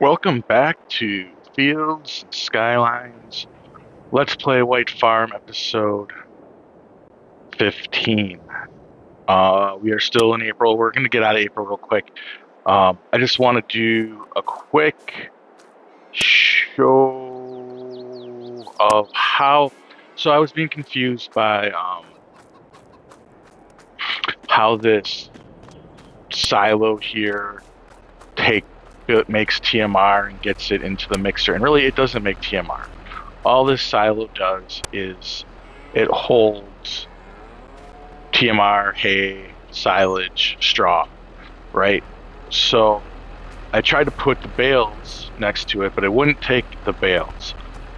Welcome back to Fields and Skylines. Let's Play White Farm episode 15. We are still in April. We're going to get out of April real quick. I just want to do a quick show of how. So I was being confused by how this silo here take it makes TMR and gets it into the mixer, and really it doesn't make TMR. All this silo does is it holds TMR, hay, silage, straw, right? So I tried to put the bales next to it, but it wouldn't take the bales.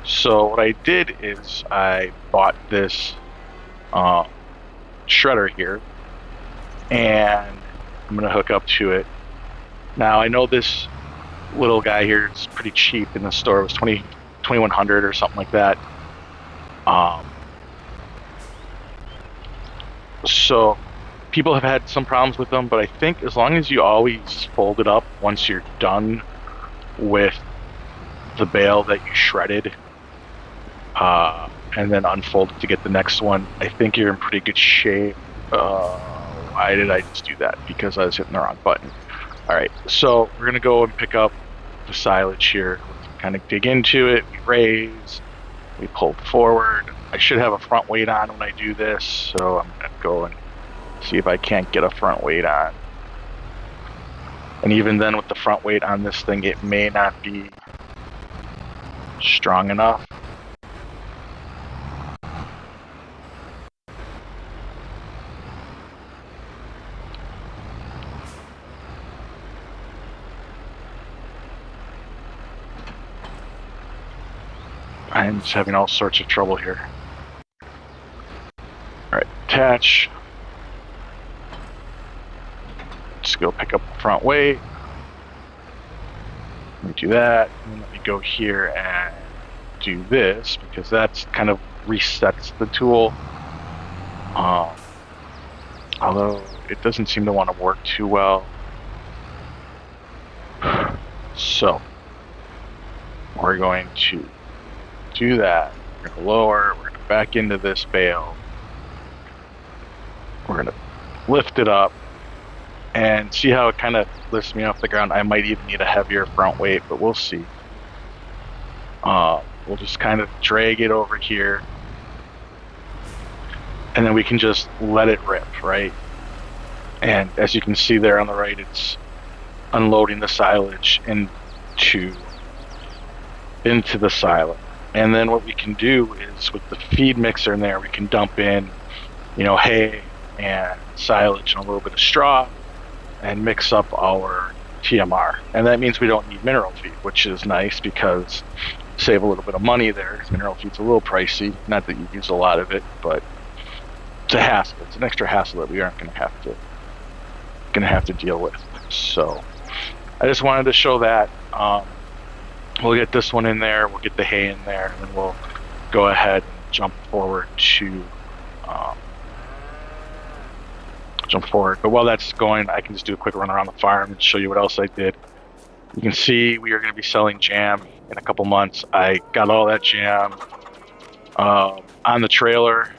So what I did is I bought this shredder here, and I'm going to hook up to it. Now I know this little guy here is pretty cheap in the store. It was 2100 or something like that. So people have had some problems with them, but I think as long as you always fold it up once you're done with the bale that you shredded, and then unfold it to get the next one, I think you're in pretty good shape. Why did I just do that? Because I was hitting the wrong button. All right, so we're gonna go and pick up the silage here. Kind of dig into it. We raise. We pull forward. I should have a front weight on when I do this, so I'm gonna go and see if I can't get a front weight on. And even then, with the front weight on this thing, it may not be strong enough. I'm just having all sorts of trouble here. Alright, attach. Let's go pick up the front weight. Let me do that. And let me go here and do this, because that's kind of resets the tool. Although it doesn't seem to want to work too well. So we're going to do that. We're going to lower. We're going to back into this bale. We're going to lift it up and see how it kind of lifts me off the ground. I might even need a heavier front weight, but we'll see. We'll just kind of drag it over here, and then we can just let it rip, right? And as you can see there on the right, it's unloading the silage into the silo. And then what we can do is, with the feed mixer in there, we can dump in, hay and silage and a little bit of straw and mix up our TMR. And that means we don't need mineral feed, which is nice because save a little bit of money there. Mineral feed's a little pricey. Not that you use a lot of it, but it's a hassle. It's an extra hassle that we aren't going to have to deal with. So I just wanted to show that. We'll get this one in there. We'll get the hay in there, and then we'll go ahead and jump forward. But while that's going, I can just do a quick run around the farm and show you what else I did. You can see we are going to be selling jam in a couple months. I got all that jam on the trailer.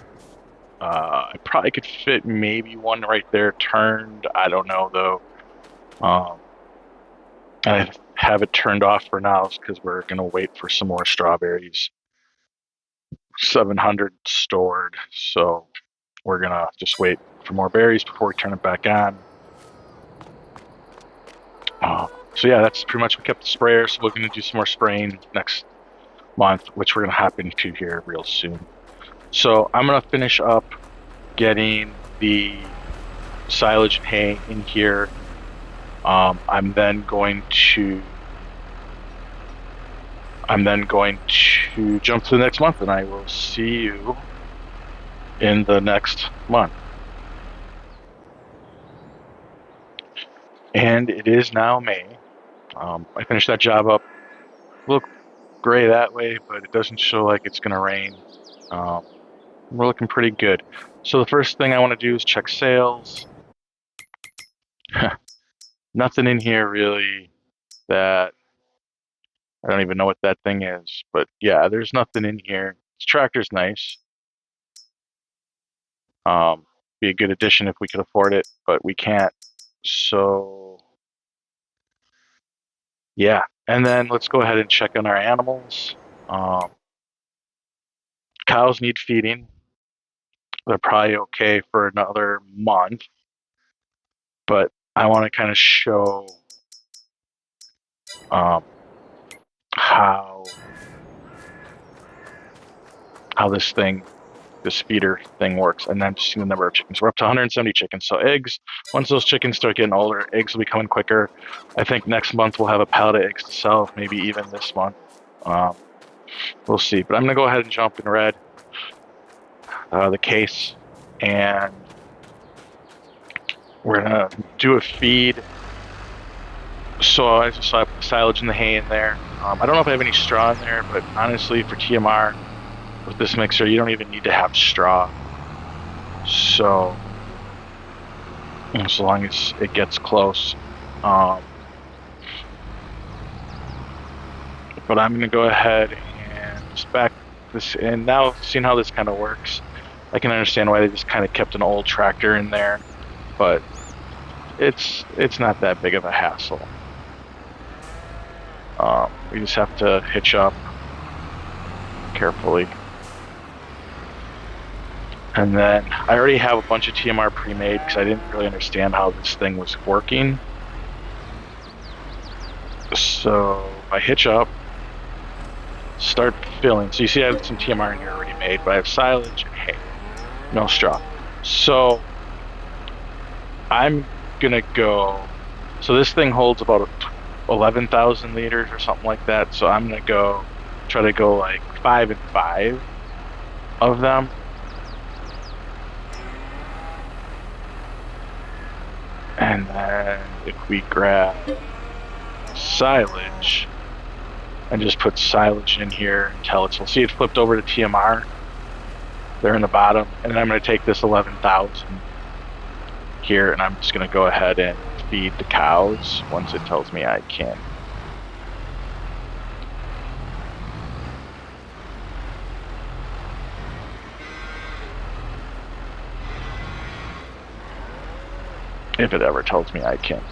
I probably could fit maybe one right there turned. I don't know though. I have it turned off for now because we're going to wait for some more strawberries. 700 stored, so we're going to just wait for more berries before we turn it back on. So yeah, that's pretty much, we kept the sprayer, so we're going to do some more spraying next month, which we're going to hop into here real soon. So I'm going to finish up getting the silage and hay in here. I'm then going to jump to the next month, and I will see you in the next month. And it is now May. I finished that job up. A little gray that way, but it doesn't show like it's going to rain. We're looking pretty good. So the first thing I want to do is check sales. Nothing in here really that I don't even know what that thing is, but yeah, there's nothing in here. This tractor's nice. Be a good addition if we could afford it, but we can't. So yeah, and then let's go ahead and check on our animals. Um, Cows need feeding. They're probably okay for another month, but I want to kind of show um, how this feeder thing works, and then just see the number of chickens. We're up to 170 chickens. So eggs, once those chickens start getting older, eggs will be coming quicker. I think next month we'll have a pallet of eggs to sell, maybe even this month. We'll see. But I'm gonna go ahead and jump in red the case, and we're gonna do a feed. So I just saw I put silage and the hay in there. I don't know if I have any straw in there, but honestly, for TMR with this mixer, you don't even need to have straw. So as long as it gets close. But I'm going to go ahead and spec this in. Now, seeing how this kind of works, I can understand why they just kind of kept an old tractor in there, but it's not that big of a hassle. We just have to hitch up carefully. And then I already have a bunch of TMR pre-made because I didn't really understand how this thing was working. So I hitch up, start filling. So you see I have some TMR in here already made, but I have silage and hay, no straw. So I'm gonna go, so this thing holds about 11,000 liters or something like that. So I'm gonna try to go like 5 and 5 of them. And then if we grab silage and just put silage in here until it's, we'll see it flipped over to TMR. They're in the bottom. And then I'm going to take this 11,000 here and I'm just going to go ahead and feed the cows once it tells me I can. If it ever tells me I can.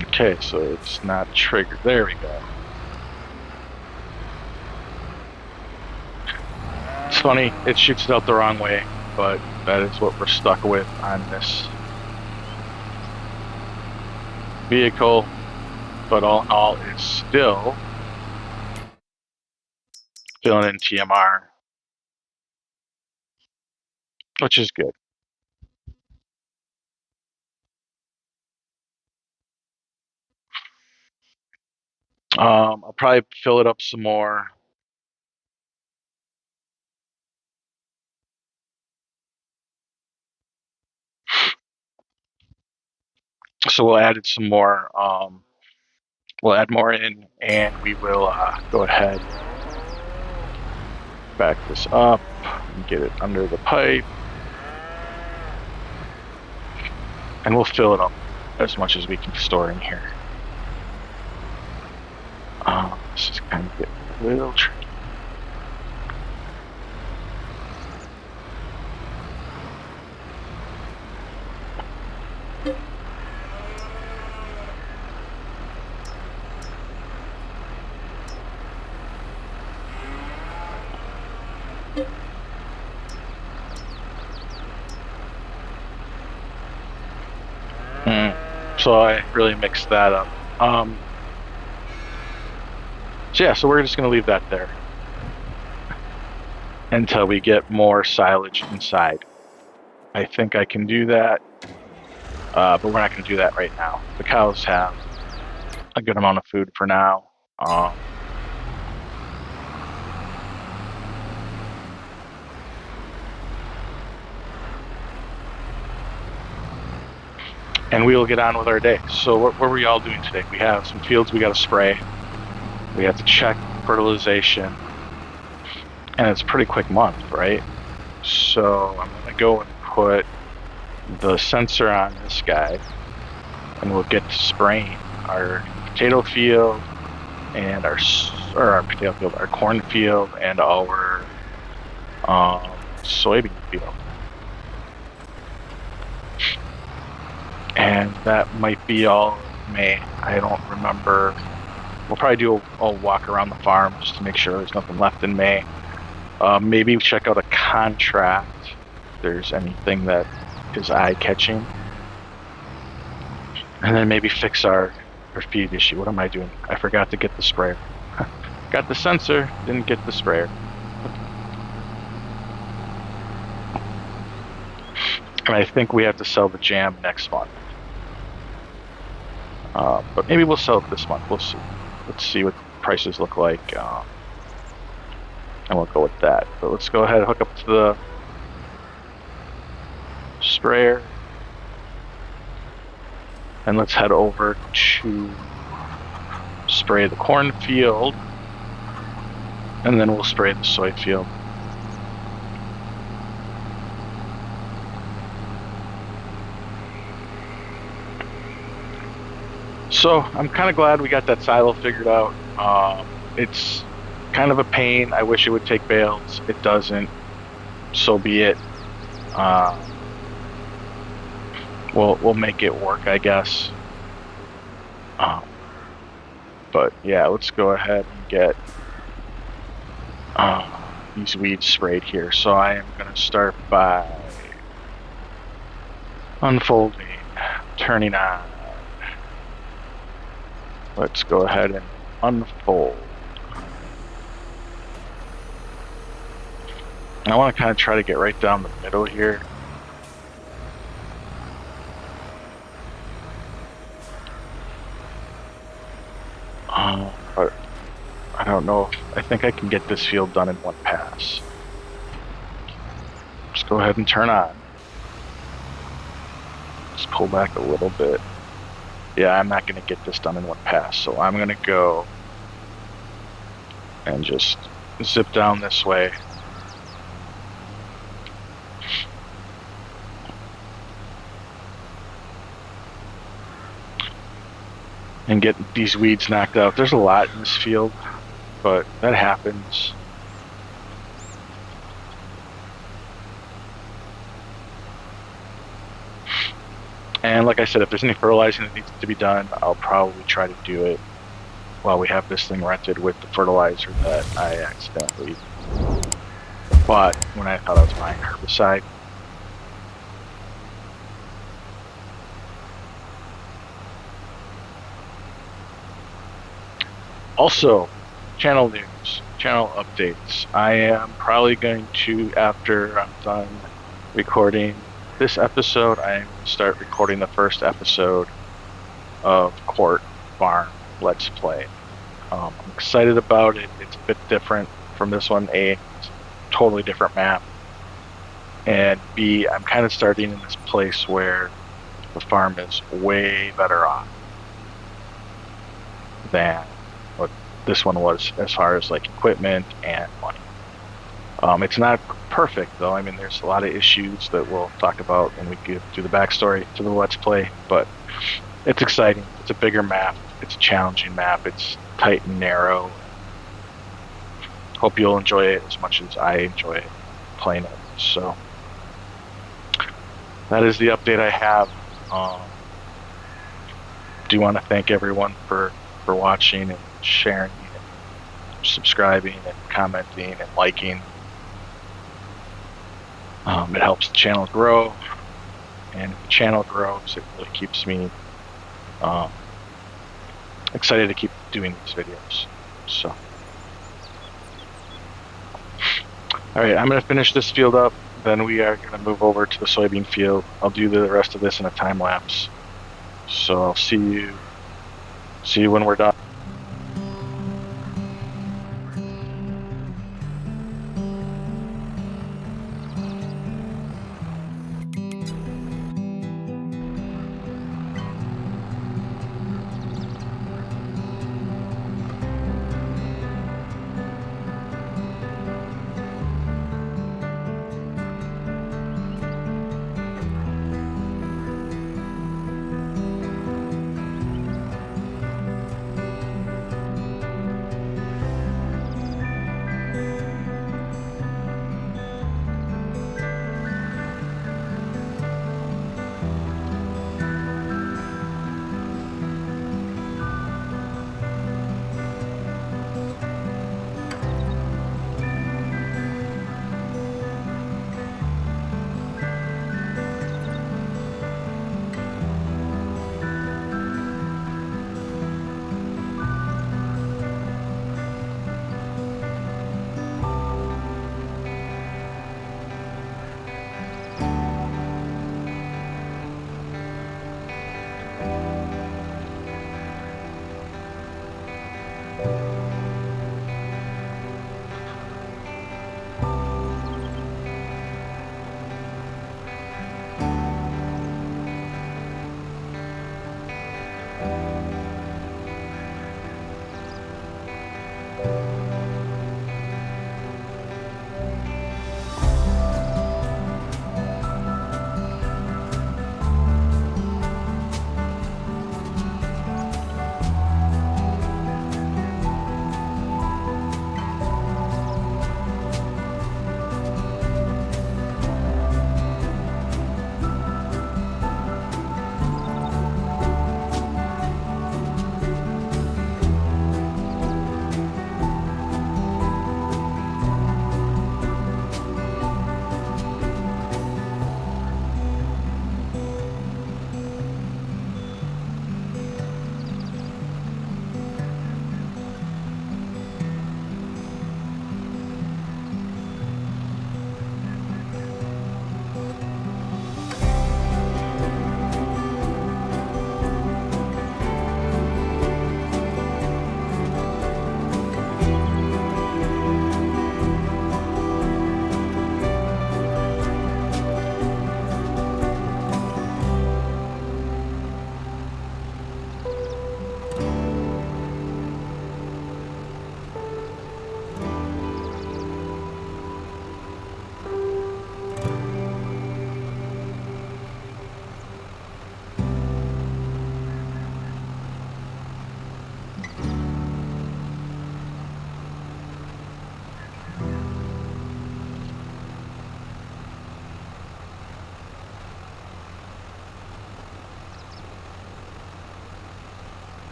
Okay, so it's not triggered. There we go. It's funny, it shoots it out the wrong way, but that is what we're stuck with on this vehicle. But all in all, it's still filling in TMR, which is good. I'll probably fill it up some more. So we'll add some more. We'll add more in, and we will go ahead, back this up, and get it under the pipe, and we'll fill it up as much as we can store in here. This is kind of getting a little tricky. So I really mixed that up. So yeah, so we're just going to leave that there until we get more silage inside. I think I can do that, but we're not going to do that right now. The cows have a good amount of food for now. And we will get on with our day. So what were we all doing today? We have some fields we got to spray. We have to check fertilization, and it's a pretty quick month, right? So I'm gonna go and put the sensor on this guy, and we'll get to spraying our potato field and our cornfield and our soybean field. And that might be all of May. I don't remember. We'll probably do a walk around the farm just to make sure there's nothing left in May. Maybe check out a contract if there's anything that is eye-catching. And then maybe fix our feed issue. What am I doing? I forgot to get the sprayer. Got the sensor, didn't get the sprayer. And I think we have to sell the jam next month. But maybe we'll sell it this month. We'll see. Let's see what prices look like. And we'll go with that. But let's go ahead and hook up to the sprayer. And let's head over to spray the cornfield. And then we'll spray the soy field. So I'm kind of glad we got that silo figured out. It's kind of a pain. I wish it would take bales. It doesn't. So be it. We'll make it work, I guess. But yeah, let's go ahead and get these weeds sprayed here. So I am going to start by unfolding, turning on. Let's go ahead and unfold. And I want to kind of try to get right down the middle here. But I don't know. I think I can get this field done in one pass. Just go ahead and turn on. Just pull back a little bit. Yeah, I'm not going to get this done in one pass, so I'm going to go and just zip down this way. And get these weeds knocked out. There's a lot in this field, but that happens. And like I said, if there's any fertilizing that needs to be done, I'll probably try to do it while we have this thing rented with the fertilizer that I accidentally bought when I thought I was buying herbicide. Also, channel news, channel updates. I am probably going to, after I'm done recording this episode, I'm going to start recording the first episode of Court Farm Let's Play. I'm excited about it. It's a bit different from this one. A, it's a totally different map. And B, I'm kind of starting in this place where the farm is way better off than what this one was as far as like equipment and money. It's not perfect though. I mean, there's a lot of issues that we'll talk about when we get through the backstory to the Let's Play, but it's exciting. It's a bigger map. It's a challenging map. It's tight and narrow. Hope you'll enjoy it as much as I enjoy playing it. So that is the update I have. Do want to thank everyone for watching and sharing and subscribing and commenting and liking. It helps the channel grow, and if the channel grows, it really keeps me excited to keep doing these videos. So, all right, I'm going to finish this field up. Then we are going to move over to the soybean field. I'll do the rest of this in a time lapse. So I'll see you when we're done.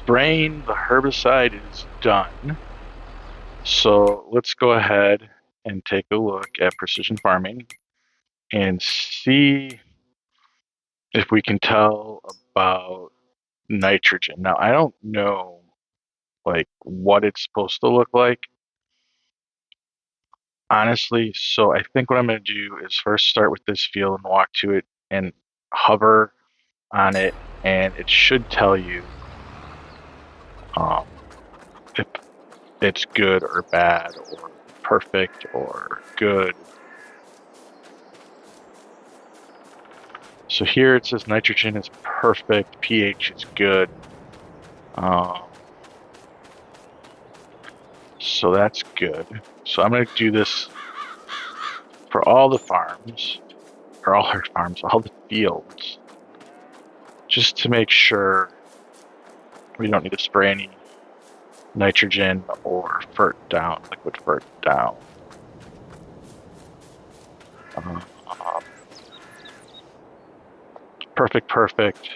spraying the herbicide is done. So let's go ahead and take a look at precision farming and see if we can tell about nitrogen. Now, I don't know like what it's supposed to look like, honestly. So I think what I'm going to do is first start with this field and walk to it and hover on it, and it should tell you if it's good or bad or perfect or good. So here it says nitrogen is perfect, pH is good. So that's good. So I'm going to do this for all the farms, or all our farms, all the fields, just to make sure we don't need to spray any nitrogen or fert down, liquid fert down. Perfect, perfect.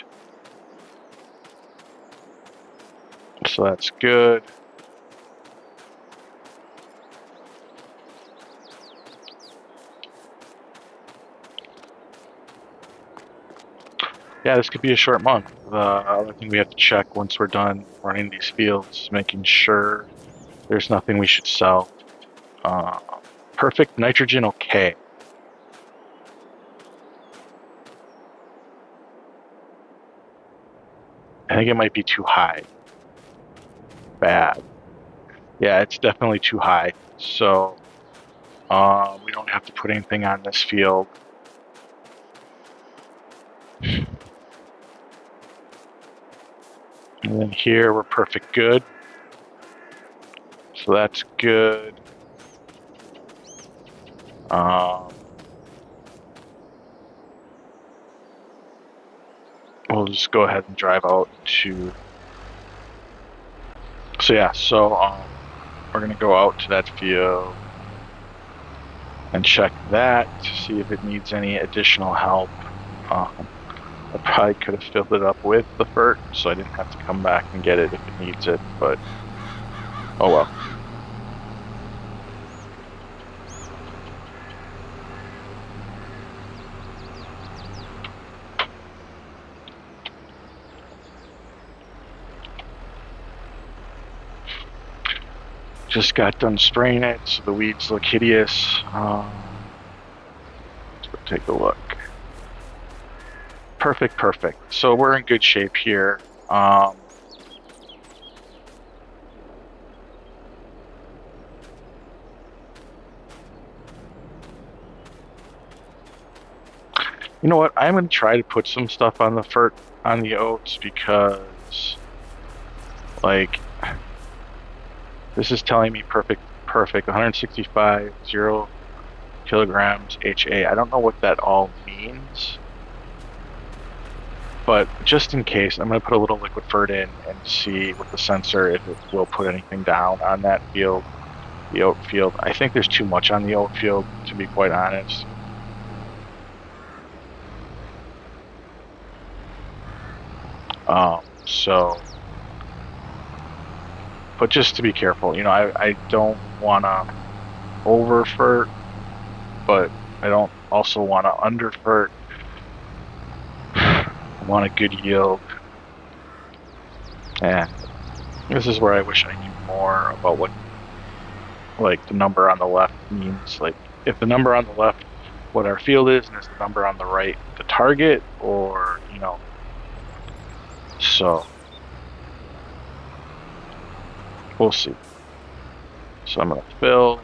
So that's good. Yeah, this could be a short month. The other thing we have to check once we're done running these fields, making sure there's nothing we should sell. Perfect nitrogen, okay. I think it might be too high. Bad. Yeah, it's definitely too high. So we don't have to put anything on this field. And then here we're perfect good. So that's good. We'll just go ahead and drive out to. So yeah, so we're gonna go out to that field and check that to see if it needs any additional help. I probably could have filled it up with the fert, so I didn't have to come back and get it if it needs it, but oh well. Just got done spraying it, so the weeds look hideous. Let's go take a look. Perfect, perfect. So we're in good shape here. You know what? I'm gonna try to put some stuff on the oats because, like, this is telling me perfect, 165, 0 kilograms HA. I don't know what that all means, but just in case, I'm gonna put a little liquid fert in and see with the sensor if it will put anything down on that field, the oat field. I think there's too much on the oat field, to be quite honest. But just to be careful, you know, I don't want to over fert, but I don't also want to under fert. I want a good yield. And this is where I wish I knew more about what, like, the number on the left means. Like, if the number on the left, what our field is, and is the number on the right the target, or, you know, so we'll see. So I'm gonna fill.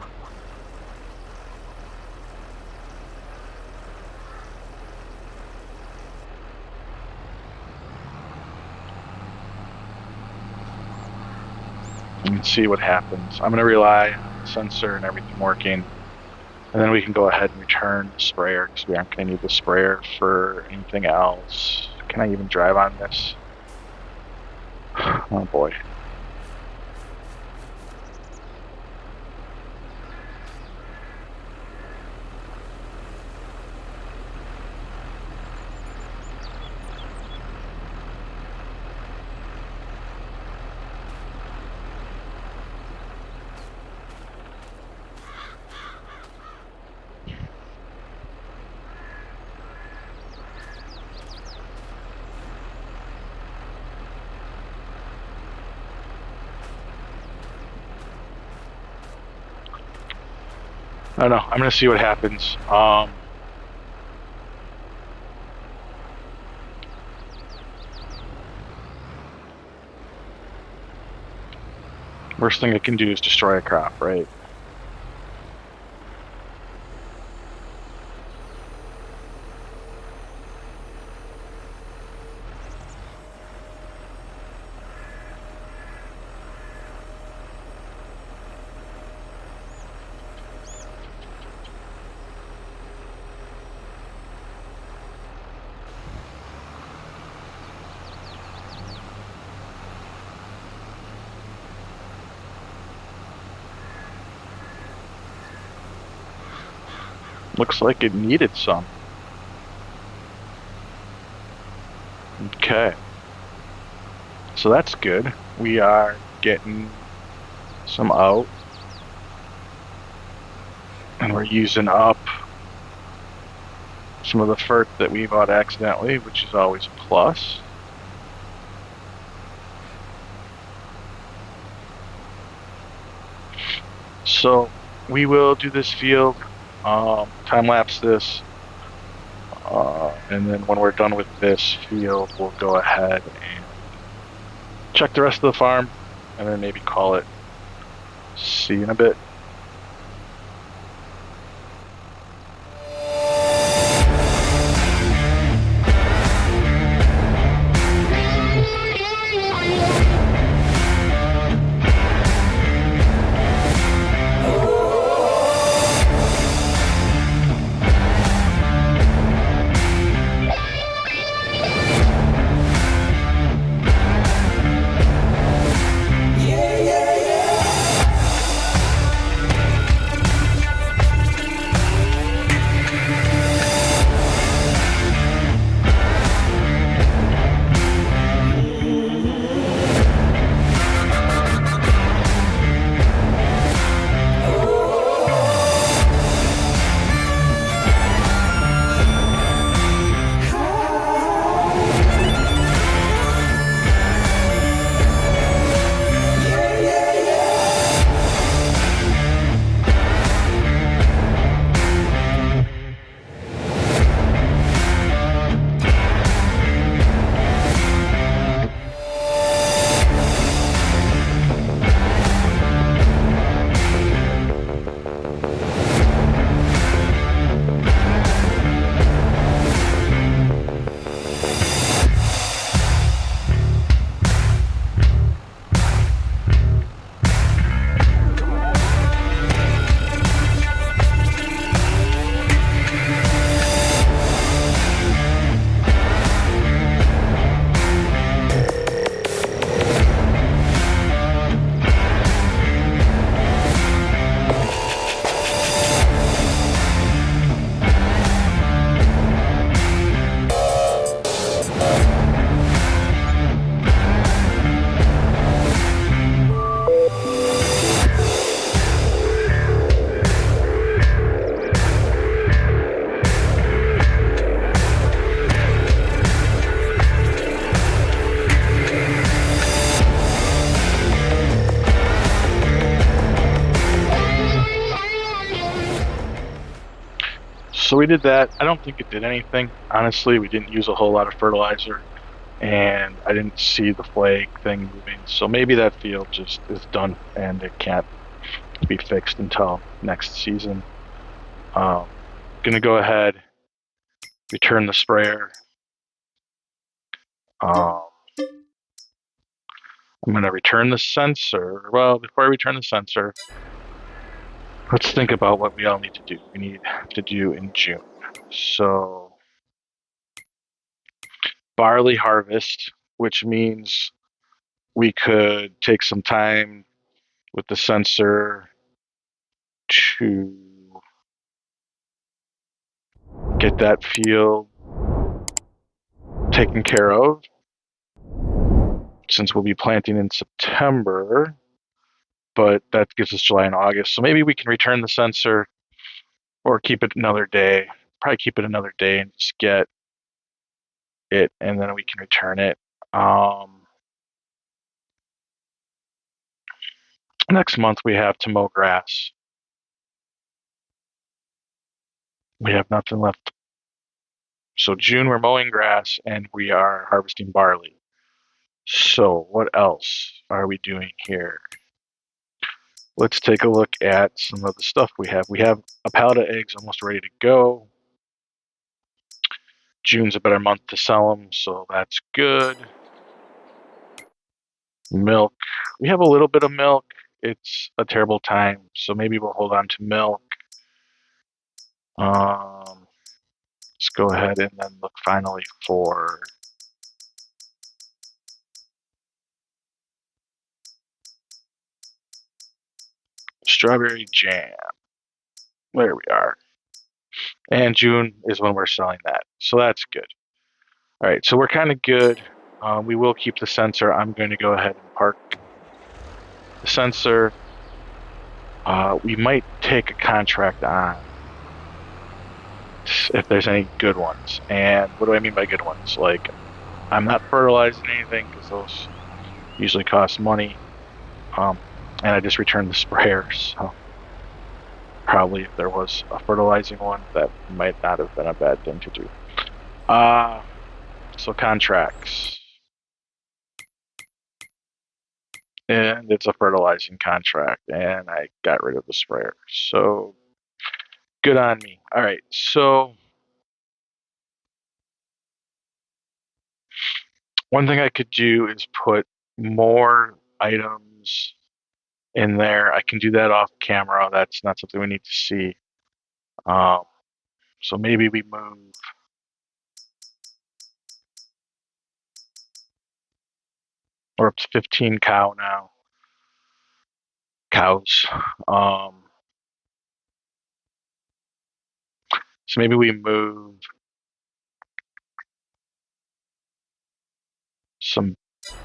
And see what happens. I'm gonna rely on the sensor and everything working, and then we can go ahead and return the sprayer because we aren't gonna need the sprayer for anything else. Can I even drive on this? Oh boy. I don't know. I'm gonna see what happens. Worst thing it can do is destroy a crop, right? Looks like it needed some. Okay. So that's good. We are getting some out. And we're using up some of the FERT that we bought accidentally, which is always a plus. So we will do this field, time lapse this, and then when we're done with this field, we'll go ahead and check the rest of the farm, and then maybe call it. See you in a bit. So we did that. I don't think it did anything. Honestly, we didn't use a whole lot of fertilizer, and I didn't see the flag thing moving. So maybe that field just is done and it can't be fixed until next season. Gonna go ahead, return the sprayer. Um, I'm gonna return the sensor. Well, before I return the sensor, let's think about what we all need to do. We need to do in June. So barley harvest, which means we could take some time with the sensor to get that field taken care of, since we'll be planting in September, but that gives us July and August. So maybe we can return the sensor or keep it another day. Probably keep it another day and just get it, and then we can return it. Next month we have to mow grass. We have nothing left. So June, we're mowing grass and we are harvesting barley. So what else are we doing here? Let's take a look at some of the stuff we have. We have a pallet of eggs almost ready to go. June's a better month to sell them, so that's good. Milk. We have a little bit of milk. It's a terrible time, so maybe we'll hold on to milk. Let's go ahead and then look finally for strawberry jam. There we are. And June is when we're selling that, so that's good. All right, so we're kind of good. We will keep the sensor. I'm going to go ahead and park the sensor. We might take a contract on if there's any good ones. And what do I mean by good ones? Like, I'm not fertilizing anything because those usually cost money. And I just returned the sprayer, so probably if there was a fertilizing one, that might not have been a bad thing to do. So contracts. And it's a fertilizing contract, and I got rid of the sprayer. So good on me. All right, so one thing I could do is put more items in there. I can do that off camera. That's not something we need to see. So maybe we move. We're up to 15 cows. So maybe we move some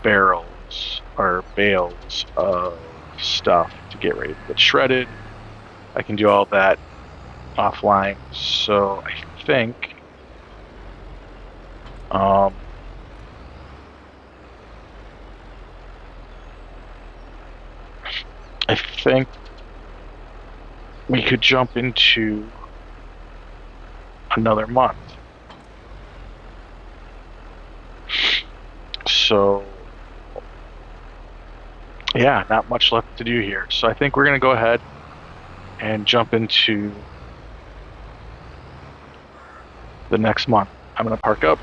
barrels or bales of stuff to get ready to get shredded. I can do all that offline. So I think we could jump into another month. So yeah, not much left to do here. So I think we're gonna go ahead and jump into the next month. I'm gonna park up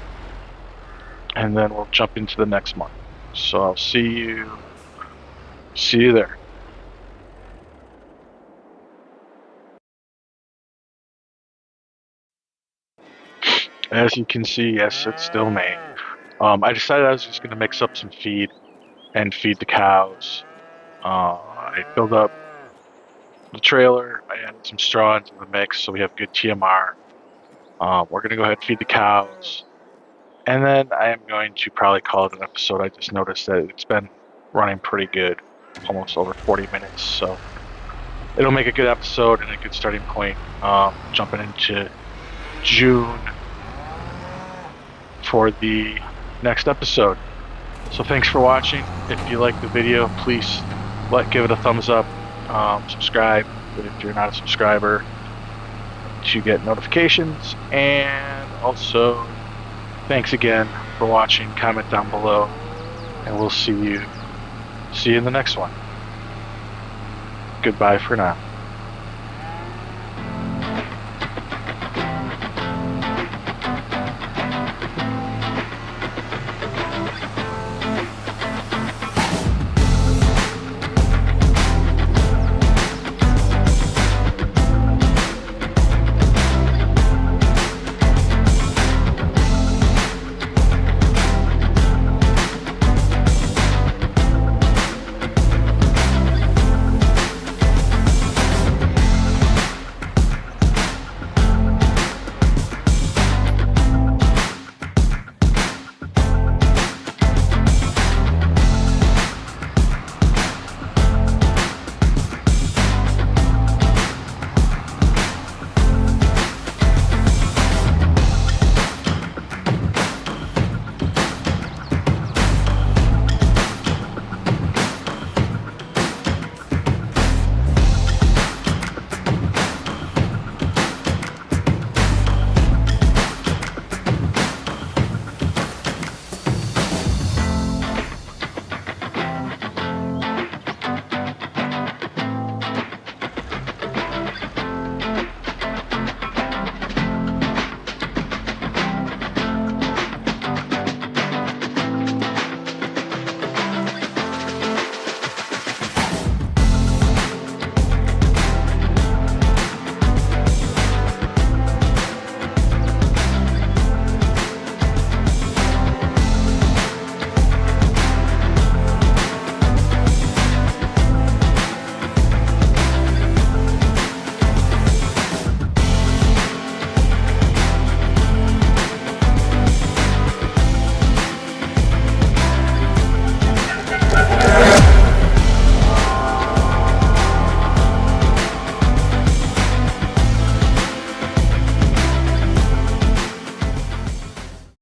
and then we'll jump into the next month. So I'll see you there. As you can see, yes, it's still May. I decided I was just gonna mix up some feed and feed the cows. I filled up the trailer. I added some straw into the mix so we have good TMR. We're gonna go ahead and feed the cows. And then I am going to probably call it an episode. I just noticed that it's been running pretty good, almost over 40 minutes. So it'll make a good episode and a good starting point. Jumping into June for the next episode. So thanks for watching. If you like the video, please give it a thumbs up. Subscribe if you're not a subscriber to get notifications. And also, thanks again for watching. Comment down below, and we'll see you in the next one. Goodbye for now.